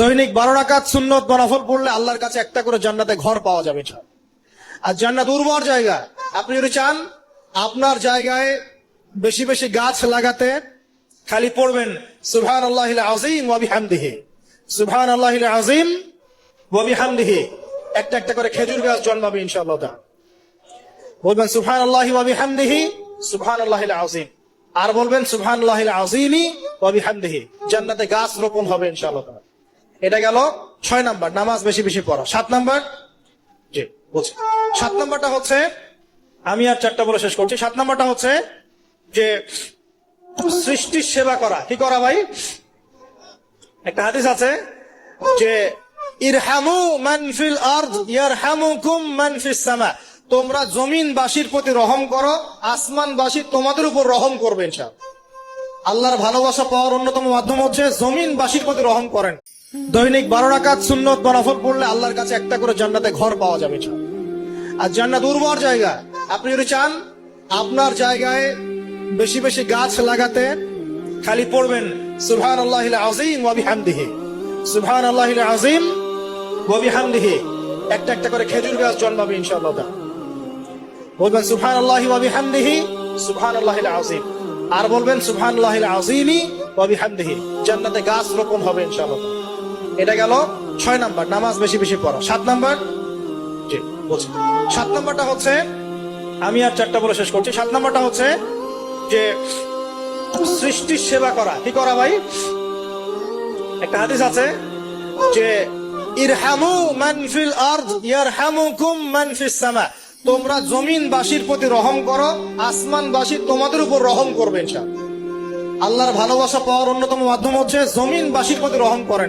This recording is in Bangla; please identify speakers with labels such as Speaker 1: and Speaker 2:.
Speaker 1: দৈনিক 12 রাকাত সুন্নত বা নফল পড়লে আল্লাহর কাছে একটা করে জান্নাতে ঘর পাওয়া যাবে। আর জান্নাত উর্বর জায়গা। আপনি যদি চান আপনার জায়গায় বেশি বেশি গাছ লাগাতে, খালি পড়বেন সুবহানাল্লাহিল আযীম ওয়া বিহামদিহি, সুবহানাল্লাহিল আযীম ওয়া বিহামদিহি। একটা একটা করে খেজুর গাছ জন্মাবে ইনশাআল্লাহ তাআলা। বলবেন সুবহানাল্লাহি ওয়া বিহামদিহি, সুবহানাল্লাহিল আযীম। আর বলবেন সুবহানাল্লাহিল আযীমি ওয়া বিহামদিহি। জান্নাতে গাছ রোপণ হবে ইনশাআল্লাহ তাআলা। এটা গেল 6 নাম্বার, নামাজ বেশি বেশি পড়া। 7 নাম্বার, জি বলছি, 7 নাম্বারটা হচ্ছে, আমি আর 4টা বলে শেষ করছি। 7 নাম্বারটা হচ্ছে যে সৃষ্টির সেবা করা। কি করা ভাই? একটা হাদিস আছে যে ইরহামু মান ফিল আরদ ইয়ারহামুকুম মান ফিস সামা। তোমরা জমিনবাসীর প্রতি রহম করো, আসমানবাসী তোমাদের উপর রহম করবে ইনশাআল্লাহ। আল্লাহর ভালোবাসা পাওয়ার অন্যতম মাধ্যম হচ্ছে জমিনবাসীর প্রতি রহম করেন। দৈনিক 12 রাকাত সুন্নত বা নফল পড়লে আল্লাহর কাছে একটা করে জান্নাতে ঘর পাওয়া যাবে। আর জান্নাত উর্বর জায়গা। আপনি যদি চান আপনার জায়গায় বেশি বেশি গাছ লাগাতে, খালি পড়বেন সুবহানাল্লাহিল আযীম ওয়া বিহামদিহি, সুবহানাল্লাহিল আযীম ওয়া বিহামদিহি। একটা একটা করে খেজুর গাছ জন্মাবে ইনশাআল্লাহ তাআলা। বলবেন সুবহানাল্লাহি ওয়া বিহামদিহি, সুবহানাল্লাহিল আযীম। আর বলবেন সুবহানাল্লাহিল আযীমি ওয়া বিহামদিহি। জান্নাতে গাছ রোপণ হবে ইনশাআল্লাহ। এটা গেল 6 নাম্বার, নামাজ বেশি বেশি পড়া। 7 নাম্বার, জি বলছি, 7 নাম্বারটা হচ্ছে, আমি আর 4টা বলে শেষ করছি। 7 নাম্বারটা হচ্ছে যে সৃষ্টির সেবা করা। কি করা ভাই? একটা হাদিস আছে যে ইরহামু মান ফিল আরদ ইয়ারহামুকুম মান ফিস সামা। তোমরা জমিনবাসীর প্রতি রহম করো, আসমানবাসী তোমাদের উপর রহম করবে ইনশাআল্লাহ। আল্লাহর ভালোবাসা পাওয়ার অন্যতম মাধ্যম হচ্ছে জমিনবাসীর প্রতি রহম করেন।